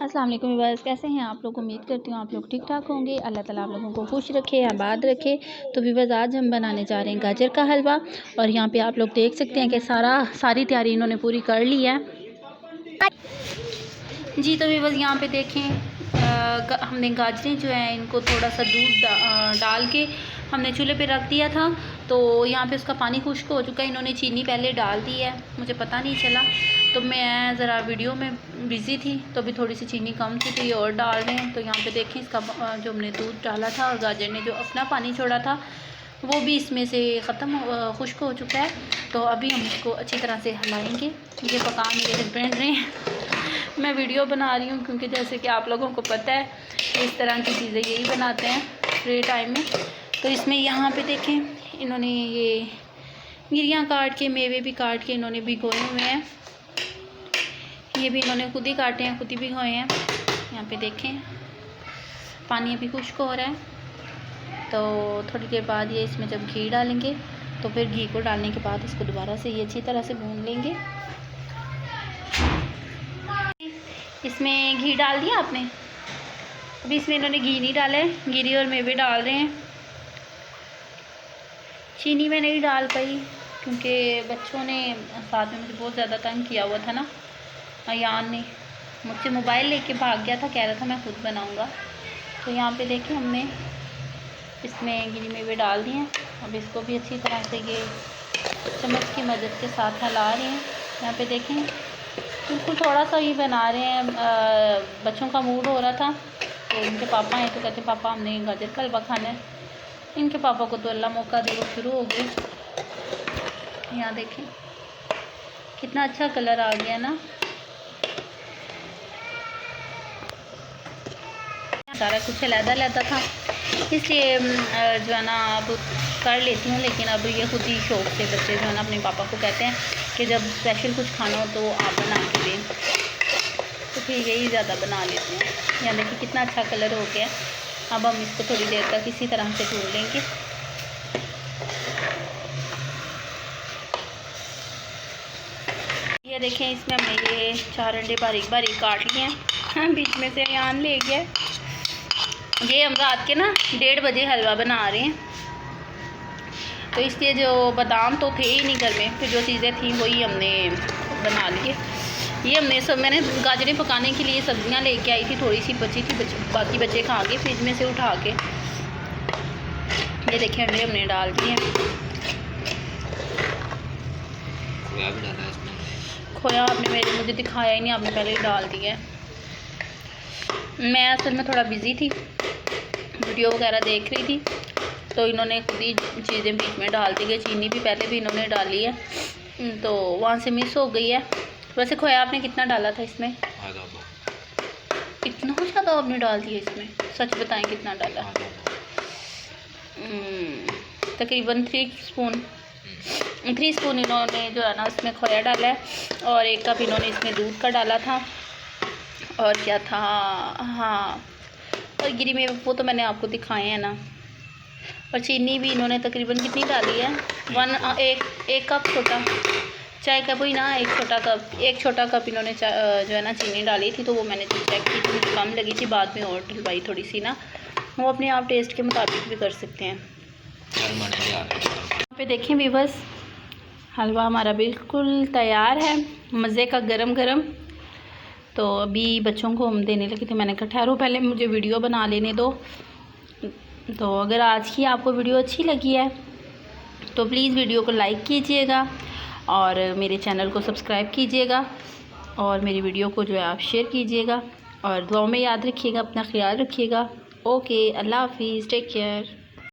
अस्सलाम वालेकुम व्यूअर्स, कैसे हैं आप लोग। उम्मीद करती हूँ आप लोग ठीक ठाक होंगे। अल्लाह ताला आप लोगों को खुश रखे, आबाद रखे। तो व्यूअर्स, आज हम बनाने जा रहे हैं गाजर का हलवा। और यहाँ पे आप लोग देख सकते हैं कि सारी तैयारी इन्होंने पूरी कर ली है जी। तो व्यूअर्स, यहाँ पे देखें हमने गाजरें जो है इनको थोड़ा सा दूध डाल के हमने चूल्हे पे रख दिया था। तो यहाँ पे उसका पानी खुश्क हो चुका है। इन्होंने चीनी पहले डाल दी है, मुझे पता नहीं चला, तो मैं ज़रा वीडियो में बिज़ी थी, तो अभी थोड़ी सी चीनी कम थी, तो ये और डाल रहे हैं। तो यहाँ पे देखें इसका जो हमने दूध डाला था और गाजर ने जो अपना पानी छोड़ा था वो भी इसमें से ख़त्म खुश्क हो चुका है। तो अभी हम इसको अच्छी तरह से हिलाएंगे। ये पका मेरे हस्बैंड रहे हैं, मैं वीडियो बना रही हूँ, क्योंकि जैसे कि आप लोगों को पता है इस तरह की चीज़ें यही बनाते हैं फ्री टाइम में। तो इसमें यहाँ पे देखें इन्होंने ये गिरियाँ काट के, मेवे भी काट के इन्होंने भिगोए हुए हैं। ये भी इन्होंने खुद ही काटे हैं, खुद ही भिगोए हैं। यहाँ पे देखें पानी अभी खुश्क हो रहा है। तो थोड़ी देर बाद ये इसमें जब घी डालेंगे तो फिर घी को डालने के बाद इसको दोबारा से ये अच्छी तरह से भून लेंगे। इसमें घी डाल दिया आपने, अभी इसमें इन्होंने घी नहीं डाला है, गिरी और मेवे डाल रहे हैं। चीनी में नहीं डाल पाई क्योंकि बच्चों ने साथ में मुझे बहुत ज़्यादा तंग किया हुआ था ना। अयान ने मुझसे मोबाइल लेके भाग गया था, कह रहा था मैं खुद बनाऊंगा। तो यहाँ पे देखिए हमने इसमें गिरी मेवे डाल दिए हैं। अब इसको भी अच्छी तरह से ये चम्मच की मदद के साथ हिला रहे हैं। यहाँ पे देखें बिल्कुल थोड़ा सा ही बना रहे हैं। बच्चों का मूड हो रहा था, तो इनके पापा हैं तो कहते हैं पापा हमने गाजर का हलवा खाना है। इनके पापा को तो अल्लाह मौका दे, वो शुरू हो गए। यहाँ देखें कितना अच्छा कलर आ गया ना, सारा कुछ अलग-अलग था, इसलिए जो है ना अब कर लेती हूँ। लेकिन अब ये खुद ही शौक़ से बच्चे जो है ना अपने पापा को कहते हैं कि जब स्पेशल कुछ खाना हो तो आप बना के दें, तो फिर यही ज़्यादा बना लेते हैं। यहाँ देखिए कितना अच्छा कलर हो गया। अब हम इसको थोड़ी देर तक इसी तरह से भून लेंगे। ये देखें इसमें हमने ये 4 अंडे बारीक बारीक काट लिए हैं, बीच में से अयान ले गया। ये हम रात के ना 1:30 बजे हलवा बना रहे हैं, तो इसलिए जो बादाम तो थे ही नहीं घर में, फिर जो चीज़ें थी वही हमने बना लिए। ये हमने मैंने गाजरें पकाने के लिए सब्जियां लेके आई थी, थोड़ी सी बची थी, बाकी बच्चे खा के फ्रिज में से उठा के। ये देखिए अंडे हमने डाल दिए। खोया भी डाला है इसमें। खोया आपने मुझे दिखाया ही नहीं, आपने पहले ही डाल दिया है। मैं असल में थोड़ा बिज़ी थी, वीडियो वगैरह देख रही थी, तो इन्होंने खुद ही चीज़ें बीच में डाल दी गई। चीनी भी पहले भी इन्होंने डाली है, तो वहाँ से मिस हो गई है। वैसे खोया आपने कितना डाला था इसमें? इतना ज़्यादा आपने डाल दिया इसमें, सच बताएं कितना डाला? तकरीबन 3 स्पून इन्होंने जो है ना इसमें खोया डाला है, और 1 कप इन्होंने इसमें दूध का डाला था। और क्या था, हाँ, और गिरी में वो तो मैंने आपको दिखाए हैं ना। और चीनी भी इन्होंने तकरीबन कितनी डाली है, 1 कप छोटा चाय का ही ना, 1 छोटा कप इन्होंने जो है ना चीनी डाली थी। तो वो मैंने चेक की थी, मुझे कम लगी थी, बाद में और डलवाई थोड़ी सी ना। वो अपने आप टेस्ट के मुताबिक भी कर सकते हैं। यहाँ पे देखें व्यूअर्स, हलवा हमारा बिल्कुल तैयार है, मज़े का गरम गरम। तो अभी बच्चों को हम देने लगे थे, मैंने कहा ठहरो पहले मुझे वीडियो बना लेने दो। तो अगर आज की आपको वीडियो अच्छी लगी है तो प्लीज़ वीडियो को लाइक कीजिएगा और मेरे चैनल को सब्सक्राइब कीजिएगा, और मेरी वीडियो को जो है आप शेयर कीजिएगा, और दुआओं में याद रखिएगा, अपना ख्याल रखिएगा। ओके, अल्लाह हाफिज़, टेक केयर।